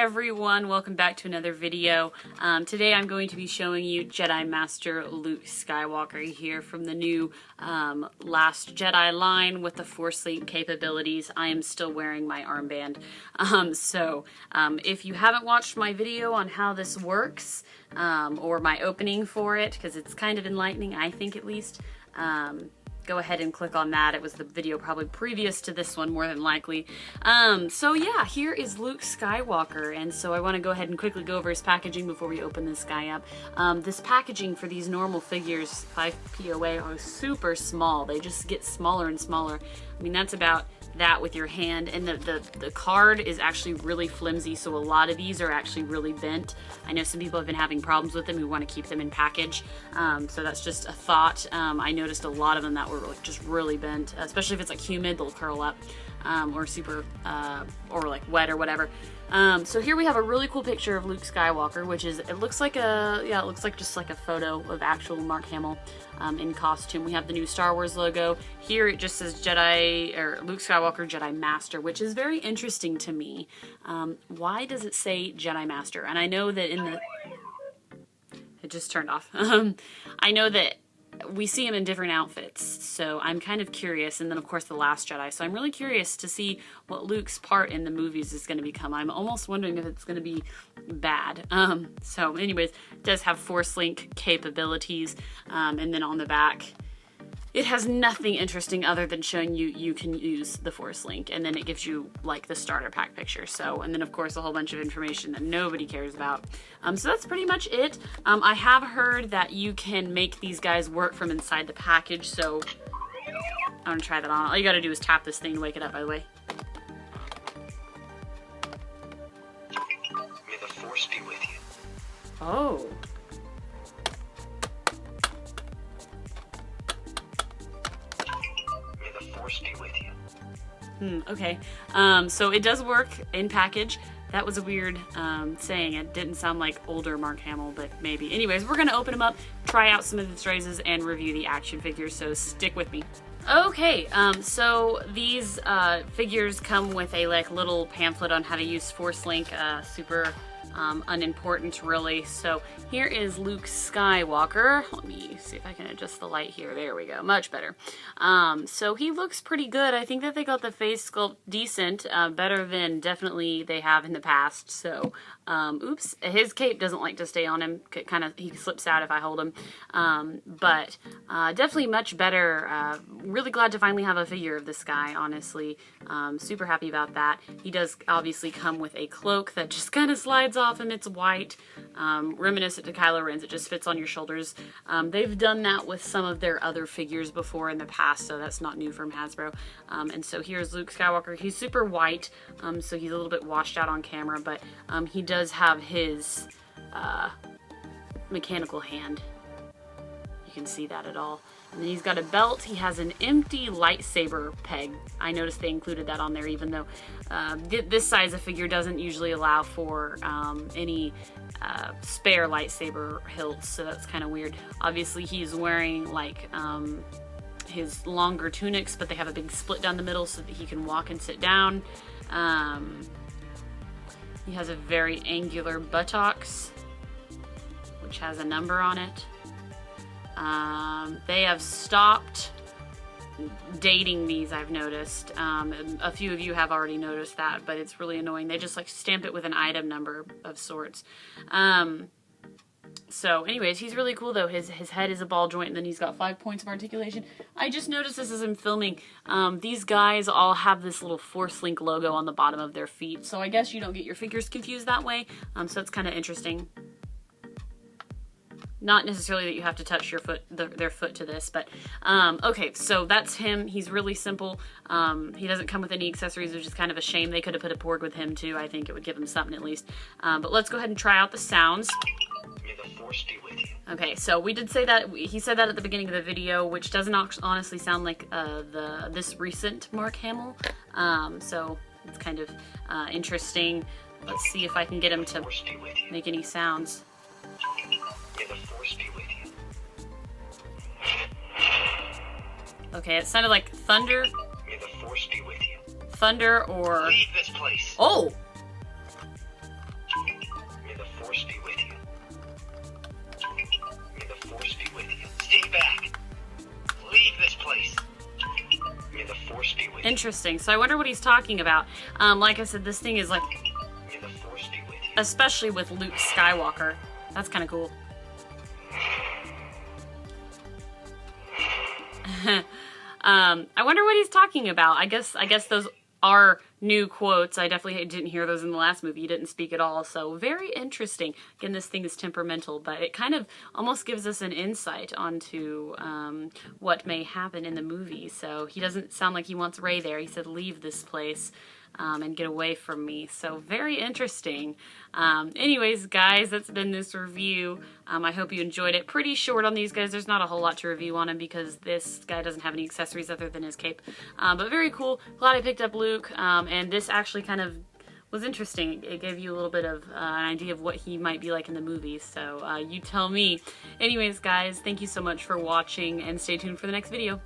everyone, welcome back to another video. Today I'm going to be showing you Jedi Master Luke Skywalker here from the new Last Jedi line with the Force Link capabilities. I am still wearing my armband. If you haven't watched my video on how this works, or my opening for it, because it's kind of enlightening, I think at least, go ahead and click on that. It was the video probably previous to this one, more than likely. So yeah, here is Luke Skywalker, and so I want to go ahead and quickly go over his packaging before we open this guy up. This packaging for these normal figures, 5POA, are super small. They just get smaller and smaller. I mean, that's about that with your hand, and the card is actually really flimsy, so a lot of these are actually really bent. I know some people have been having problems with them who want to keep them in package, so that's just a thought. I noticed a lot of them that were like just really bent, especially if it's like humid, they'll curl up, or super or like wet or whatever. So here we have a really cool picture of Luke Skywalker, which is, it looks like just like a photo of actual Mark Hamill in costume. We have the new Star Wars logo. Here it just says Luke Skywalker Jedi Master, which is very interesting to me. Why does it say Jedi Master? And I know that it just turned off. I know that we see him in different outfits, so I'm kind of curious, and then of course The Last Jedi, so I'm really curious to see what Luke's part in the movies is going to become. I'm almost wondering if it's going to be bad. So anyways, it does have Force Link capabilities, and then on the back it has nothing interesting other than showing you can use the Force Link, and then it gives you like the starter pack picture. So, and then of course a whole bunch of information that nobody cares about. So that's pretty much it. I have heard that you can make these guys work from inside the package, so I'm gonna try that on. All you gotta do is tap this thing to wake it up, by the way. May the Force be with you. Oh. Be with you. Okay. So it does work in package. That was a weird saying. It didn't sound like older Mark Hamill, but maybe. Anyways, we're gonna open them up, try out some of the raises, and review the action figures, so stick with me. Okay, so these figures come with a little pamphlet on how to use Force Link, super unimportant really. So here is Luke Skywalker. Let me see if I can adjust the light here. There we go, much better. So he looks pretty good. I think that they got the face sculpt decent, better than definitely they have in the past. So oops, his cape doesn't like to stay on him. He slips out if I hold him, but definitely much better. Really glad to finally have a figure of this guy, honestly. Super happy about that. He does obviously come with a cloak that just kind of slides off him. It's white, reminiscent to Kylo Ren's. It just fits on your shoulders. They've done that with some of their other figures before in the past, so that's not new from Hasbro. And so here's Luke Skywalker. He's super white, so he's a little bit washed out on camera, but he does have his mechanical hand. You can see that at all. And then he's got a belt. He has an empty lightsaber peg. I noticed they included that on there, even though this size of figure doesn't usually allow for any spare lightsaber hilts, so that's kind of weird. Obviously he's wearing like his longer tunics, but they have a big split down the middle so that he can walk and sit down. He has a very angular buttocks, which has a number on it. They have stopped dating these, I've noticed. A few of you have already noticed that, but it's really annoying. They just like stamp it with an item number of sorts. So anyways, he's really cool though. His head is a ball joint, and then he's got 5 points of articulation. I just noticed this as I'm filming. These guys all have this little Force Link logo on the bottom of their feet, so I guess you don't get your figures confused that way. So it's kind of interesting. Not necessarily that you have to touch your foot, their foot to this, but okay, so that's him. He's really simple. He doesn't come with any accessories, which is kind of a shame. They could have put a porg with him too. I think it would give him something at least. But let's go ahead and try out the sounds. May the Force be with you. Okay, so we did say that, he said that at the beginning of the video, which doesn't honestly sound like this recent Mark Hamill. So it's kind of interesting. Let's see if I can get him to make any sounds. May the Force be with you. Okay, it sounded like thunder. May the Force be with you. Thunder or... Leave this place. Oh! Interesting. So I wonder what he's talking about. Like I said, this thing is like, May the Force be with you. especially with Luke Skywalker. That's kind of cool. I wonder what he's talking about. I guess those are new quotes. I definitely didn't hear those in the last movie. He didn't speak at all. So very interesting. Again, this thing is temperamental, but it kind of almost gives us an insight onto what may happen in the movie. So he doesn't sound like he wants Rey there. He said, leave this place. And get away from me. So very interesting. Anyways, guys, that's been this review. I hope you enjoyed it. Pretty short on these guys. There's not a whole lot to review on him because this guy doesn't have any accessories other than his cape. But very cool. Glad I picked up Luke. And this actually kind of was interesting. It gave you a little bit of an idea of what he might be like in the movies. So you tell me. Anyways, guys, thank you so much for watching and stay tuned for the next video.